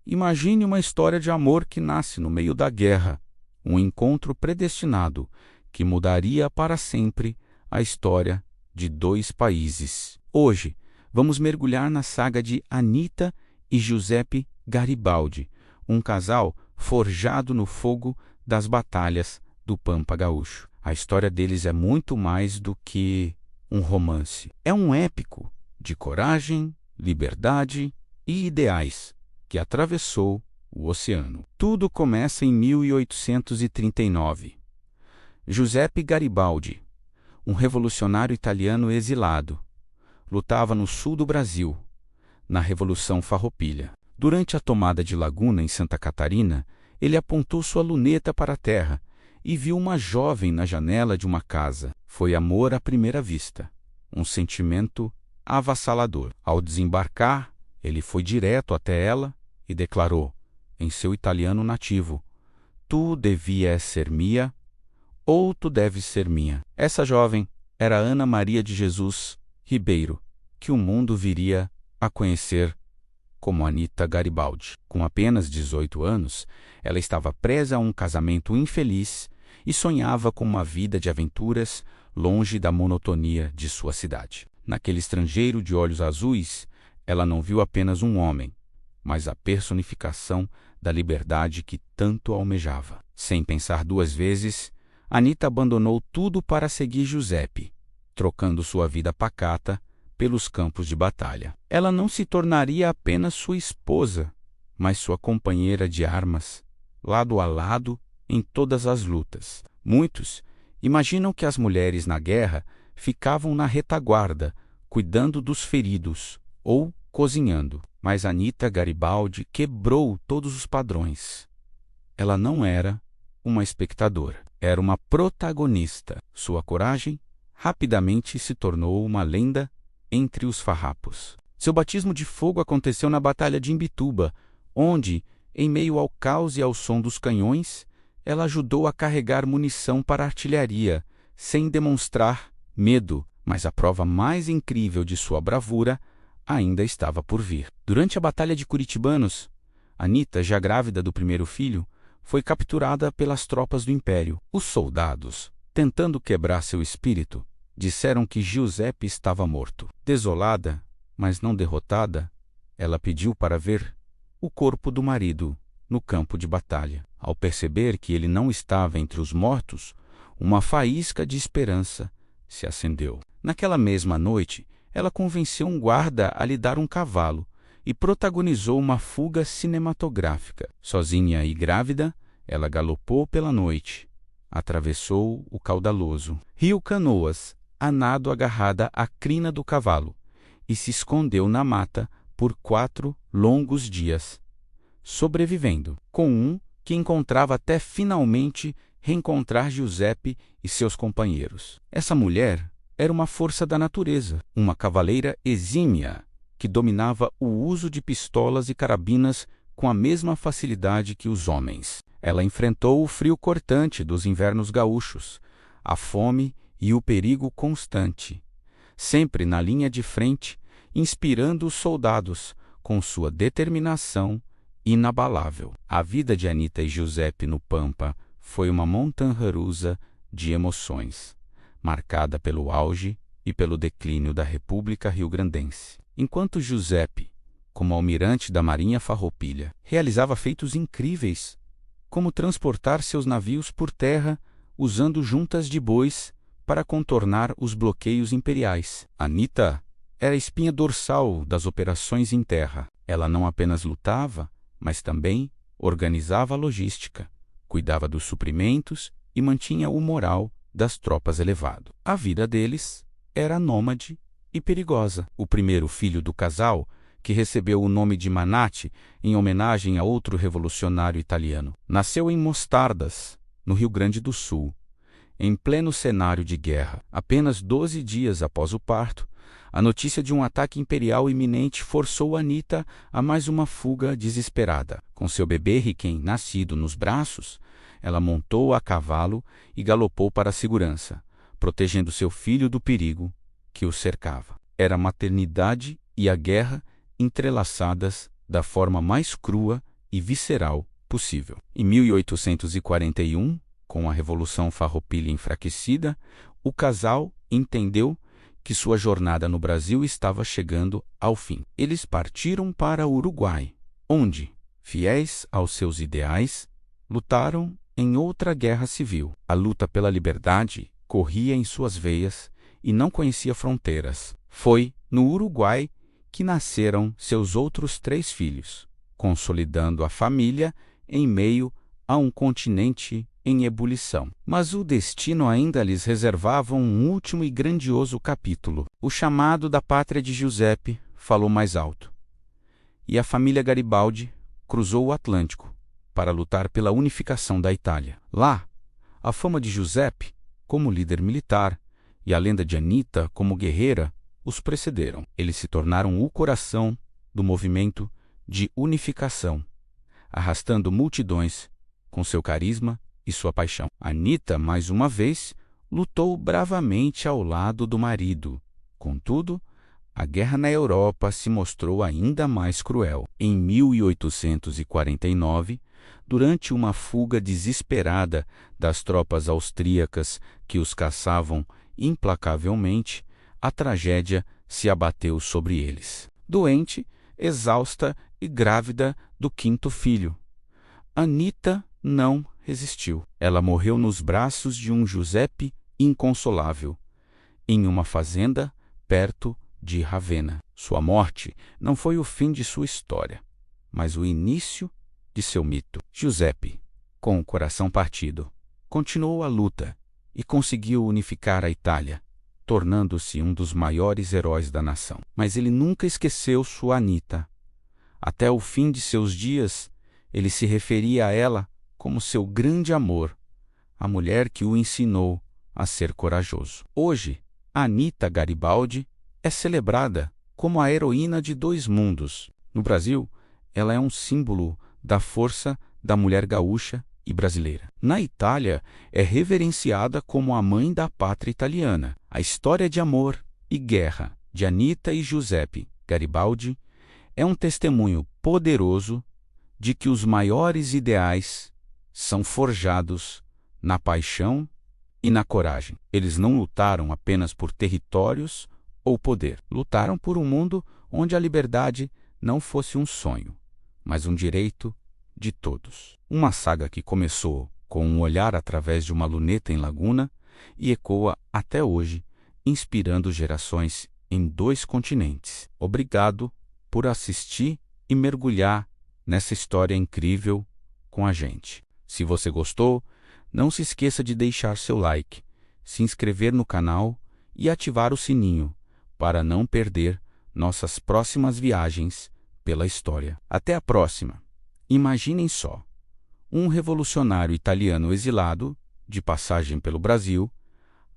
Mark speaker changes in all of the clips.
Speaker 1: Imagine uma história de amor que nasce no meio da guerra, um encontro predestinado que mudaria para sempre a história de dois países. Hoje, vamos mergulhar na saga de Anita e Giuseppe Garibaldi, um casal forjado no fogo das batalhas do Pampa Gaúcho. A história deles é muito mais do que um romance. É um épico de coragem, liberdade e ideais que atravessou o oceano. Tudo começa em 1839. Giuseppe Garibaldi, um revolucionário italiano exilado, lutava no sul do Brasil, na Revolução Farroupilha. Durante a tomada de Laguna, em Santa Catarina, ele apontou sua luneta para a terra e viu uma jovem na janela de uma casa. Foi amor à primeira vista, um sentimento avassalador. Ao desembarcar, ele foi direto até ela e declarou, em seu italiano nativo: "Tu devias ser minha, ou tu deves ser minha." Essa jovem era Ana Maria de Jesus Ribeiro, que o mundo viria a conhecer como Anita Garibaldi. Com apenas 18 anos, ela estava presa a um casamento infeliz e sonhava com uma vida de aventuras longe da monotonia de sua cidade. Naquele estrangeiro de olhos azuis, ela não viu apenas um homem, mas a personificação da liberdade que tanto almejava. Sem pensar duas vezes, Anita abandonou tudo para seguir Giuseppe, trocando sua vida pacata pelos campos de batalha. Ela não se tornaria apenas sua esposa, mas sua companheira de armas, lado a lado em todas as lutas. Muitos imaginam que as mulheres na guerra ficavam na retaguarda, cuidando dos feridos ou cozinhando. Mas Anita Garibaldi quebrou todos os padrões. Ela não era uma espectadora, era uma protagonista. Sua coragem rapidamente se tornou uma lenda entre os farrapos. Seu batismo de fogo aconteceu na Batalha de Imbituba, onde, em meio ao caos e ao som dos canhões, ela ajudou a carregar munição para a artilharia, sem demonstrar medo. Mas a prova mais incrível de sua bravura ainda estava por vir. Durante a Batalha de Curitibanos, Anita, já grávida do primeiro filho, foi capturada pelas tropas do Império. Os soldados, tentando quebrar seu espírito, disseram que Giuseppe estava morto. Desolada, mas não derrotada, ela pediu para ver o corpo do marido no campo de batalha. Ao perceber que ele não estava entre os mortos, uma faísca de esperança se acendeu. Naquela mesma noite, ela convenceu um guarda a lhe dar um cavalo e protagonizou uma fuga cinematográfica. Sozinha e grávida, ela galopou pela noite, atravessou o caudaloso rio Canoas, a nado agarrada à crina do cavalo, e se escondeu na mata por 4 longos dias, sobrevivendo, com um que encontrava até finalmente reencontrar Giuseppe e seus companheiros. Essa mulher era uma força da natureza, uma cavaleira exímia que dominava o uso de pistolas e carabinas com a mesma facilidade que os homens. Ela enfrentou o frio cortante dos invernos gaúchos, a fome e o perigo constante, sempre na linha de frente, inspirando os soldados com sua determinação inabalável. A vida de Anita e Giuseppe no Pampa foi uma montanha-russa de emoções, marcada pelo auge e pelo declínio da República Rio-Grandense. Enquanto Giuseppe, como almirante da Marinha Farroupilha, realizava feitos incríveis, como transportar seus navios por terra usando juntas de bois para contornar os bloqueios imperiais. Anita era a espinha dorsal das operações em terra. Ela não apenas lutava, mas também organizava a logística, cuidava dos suprimentos e mantinha o moral das tropas elevado. A vida deles era nômade e perigosa. O primeiro filho do casal, que recebeu o nome de Manati em homenagem a outro revolucionário italiano, nasceu em Mostardas, no Rio Grande do Sul, em pleno cenário de guerra. Apenas 12 dias após o parto, a notícia de um ataque imperial iminente forçou Anita a mais uma fuga desesperada. Com seu bebê recém-nascido nos braços, ela montou a cavalo e galopou para a segurança, protegendo seu filho do perigo que o cercava. Era a maternidade e a guerra entrelaçadas da forma mais crua e visceral possível. Em 1841, com a Revolução Farroupilha enfraquecida, o casal entendeu que sua jornada no Brasil estava chegando ao fim. Eles partiram para o Uruguai, onde, fiéis aos seus ideais, lutaram em outra guerra civil. A luta pela liberdade corria em suas veias e não conhecia fronteiras. Foi no Uruguai que nasceram seus outros 3 filhos, consolidando a família em meio a um continente em ebulição. Mas o destino ainda lhes reservava um último e grandioso capítulo. O chamado da pátria de Giuseppe falou mais alto, e a família Garibaldi cruzou o Atlântico para lutar pela unificação da Itália. Lá, a fama de Giuseppe como líder militar e a lenda de Anita como guerreira os precederam. Eles se tornaram o coração do movimento de unificação, arrastando multidões com seu carisma e sua paixão. Anita, mais uma vez, lutou bravamente ao lado do marido. Contudo, a guerra na Europa se mostrou ainda mais cruel. Em 1849, durante uma fuga desesperada das tropas austríacas que os caçavam implacavelmente, a tragédia se abateu sobre eles. Doente, exausta e grávida do 5º filho, Anita não resistiu. Ela morreu nos braços de um Giuseppe inconsolável, em uma fazenda perto de Ravenna. Sua morte não foi o fim de sua história, mas o início de seu mito. Giuseppe, com o coração partido, continuou a luta e conseguiu unificar a Itália, tornando-se um dos maiores heróis da nação. Mas ele nunca esqueceu sua Anita. Até o fim de seus dias, ele se referia a ela como seu grande amor, a mulher que o ensinou a ser corajoso. Hoje, Anita Garibaldi é celebrada como a heroína de 2 mundos. No Brasil, ela é um símbolo da força da mulher gaúcha e brasileira. Na Itália, é reverenciada como a mãe da pátria italiana. A história de amor e guerra de Anita e Giuseppe Garibaldi é um testemunho poderoso de que os maiores ideais são forjados na paixão e na coragem. Eles não lutaram apenas por territórios ou poder. Lutaram por um mundo onde a liberdade não fosse um sonho, mas um direito de todos. Uma saga que começou com um olhar através de uma luneta em Laguna e ecoa até hoje, inspirando gerações em 2 continentes. Obrigado por assistir e mergulhar nessa história incrível com a gente. Se você gostou, não se esqueça de deixar seu like, se inscrever no canal e ativar o sininho para não perder nossas próximas viagens pela história. Até a próxima! Imaginem só, um revolucionário italiano exilado, de passagem pelo Brasil,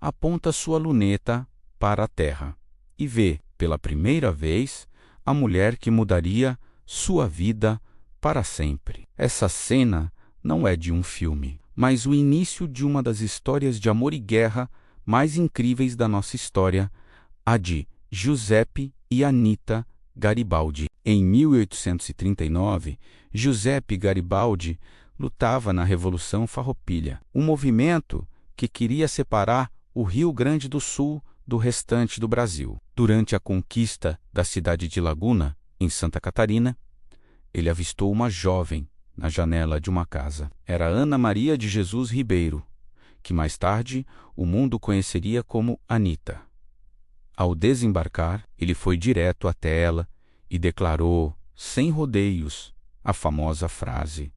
Speaker 1: aponta sua luneta para a terra e vê, pela primeira vez, a mulher que mudaria sua vida para sempre. Essa cena não é de um filme, mas o início de uma das histórias de amor e guerra mais incríveis da nossa história, a de Giuseppe e Anita Garibaldi. Em 1839, Giuseppe Garibaldi lutava na Revolução Farroupilha, um movimento que queria separar o Rio Grande do Sul do restante do Brasil. Durante a conquista da cidade de Laguna, em Santa Catarina, ele avistou uma jovem na janela de uma casa. Era Ana Maria de Jesus Ribeiro, que mais tarde o mundo conheceria como Anita. Ao desembarcar, ele foi direto até ela e declarou, sem rodeios, a famosa frase: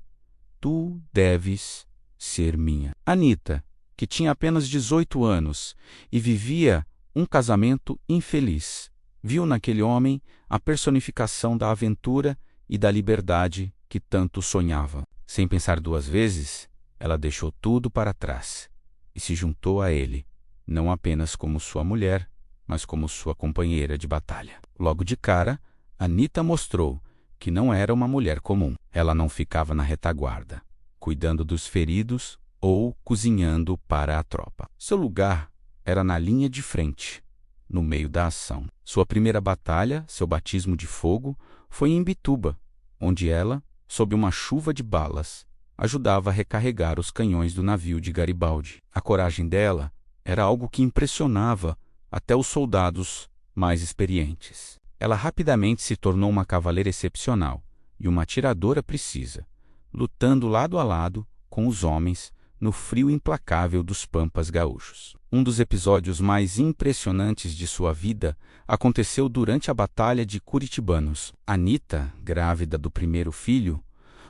Speaker 1: "Tu deves ser minha." Anita, que tinha apenas 18 anos e vivia um casamento infeliz, viu naquele homem a personificação da aventura e da liberdade que tanto sonhava. Sem pensar 2 vezes, ela deixou tudo para trás e se juntou a ele, não apenas como sua mulher, mas como sua companheira de batalha. Logo de cara, Anita mostrou que não era uma mulher comum. Ela não ficava na retaguarda, cuidando dos feridos ou cozinhando para a tropa. Seu lugar era na linha de frente, no meio da ação. Sua primeira batalha, seu batismo de fogo, foi em Bituba, onde ela, sob uma chuva de balas, ajudava a recarregar os canhões do navio de Garibaldi. A coragem dela era algo que impressionava até os soldados mais experientes. Ela rapidamente se tornou uma cavaleira excepcional e uma atiradora precisa, lutando lado a lado com os homens no frio implacável dos pampas gaúchos. Um dos episódios mais impressionantes de sua vida aconteceu durante a Batalha de Curitibanos. Anita, grávida do primeiro filho,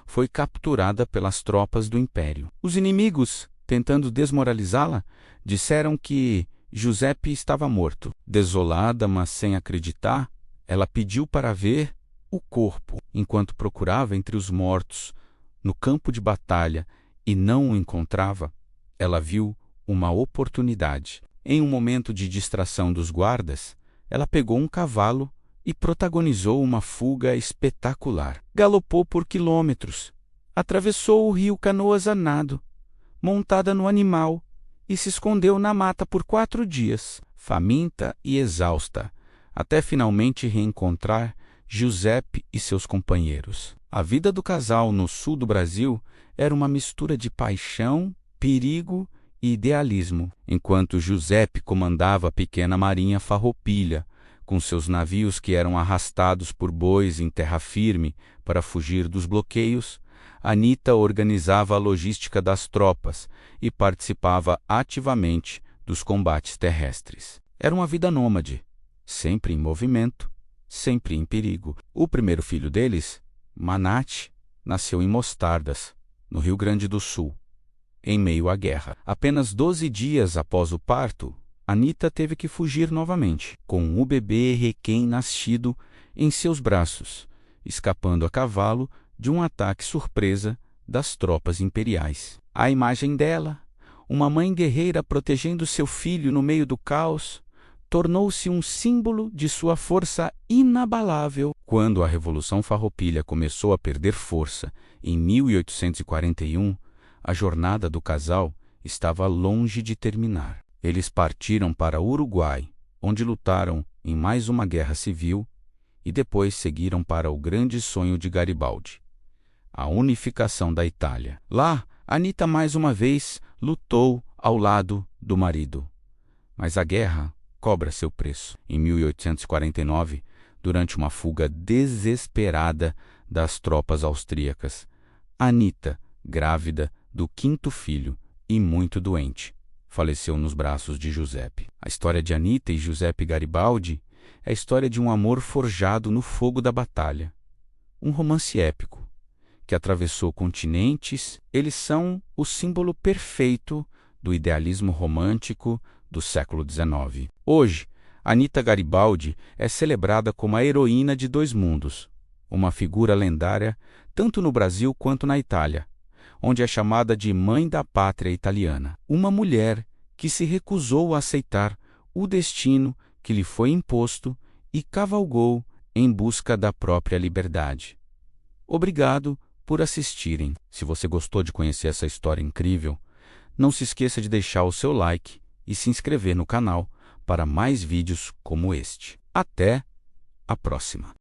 Speaker 1: foi capturada pelas tropas do Império. Os inimigos, tentando desmoralizá-la, disseram que Giuseppe estava morto. Desolada, mas sem acreditar, ela pediu para ver o corpo. Enquanto procurava entre os mortos no campo de batalha e não o encontrava, ela viu uma oportunidade. Em um momento de distração dos guardas, ela pegou um cavalo e protagonizou uma fuga espetacular. Galopou por quilômetros, atravessou o rio Canoas a nado, montada no animal, e se escondeu na mata por 4 dias, faminta e exausta, até finalmente reencontrar Giuseppe e seus companheiros. A vida do casal no sul do Brasil era uma mistura de paixão, perigo e idealismo. Enquanto Giuseppe comandava a pequena marinha farroupilha, com seus navios que eram arrastados por bois em terra firme para fugir dos bloqueios, Anita organizava a logística das tropas e participava ativamente dos combates terrestres. Era uma vida nômade, sempre em movimento, sempre em perigo. O primeiro filho deles, Manate, nasceu em Mostardas, no Rio Grande do Sul, em meio à guerra. Apenas 12 dias após o parto, Anita teve que fugir novamente, com o bebê recém-nascido em seus braços, escapando a cavalo de um ataque surpresa das tropas imperiais. A imagem dela, uma mãe guerreira protegendo seu filho no meio do caos, tornou-se um símbolo de sua força inabalável. Quando a Revolução Farroupilha começou a perder força em 1841, a jornada do casal estava longe de terminar. Eles partiram para o Uruguai, onde lutaram em mais uma guerra civil, e depois seguiram para o grande sonho de Garibaldi, a unificação da Itália. Lá, Anita mais uma vez lutou ao lado do marido. Mas a guerra cobra seu preço. Em 1849, durante uma fuga desesperada das tropas austríacas, Anita, grávida do 5º filho e muito doente, faleceu nos braços de Giuseppe. A história de Anita e Giuseppe Garibaldi é a história de um amor forjado no fogo da batalha. Um romance épico que atravessou continentes. Eles são o símbolo perfeito do idealismo romântico do século XIX. Hoje, Anita Garibaldi é celebrada como a heroína de 2 mundos, uma figura lendária tanto no Brasil quanto na Itália, onde é chamada de Mãe da Pátria Italiana. Uma mulher que se recusou a aceitar o destino que lhe foi imposto e cavalgou em busca da própria liberdade. Obrigado por assistirem. Se você gostou de conhecer essa história incrível, não se esqueça de deixar o seu like e se inscrever no canal para mais vídeos como este. Até a próxima!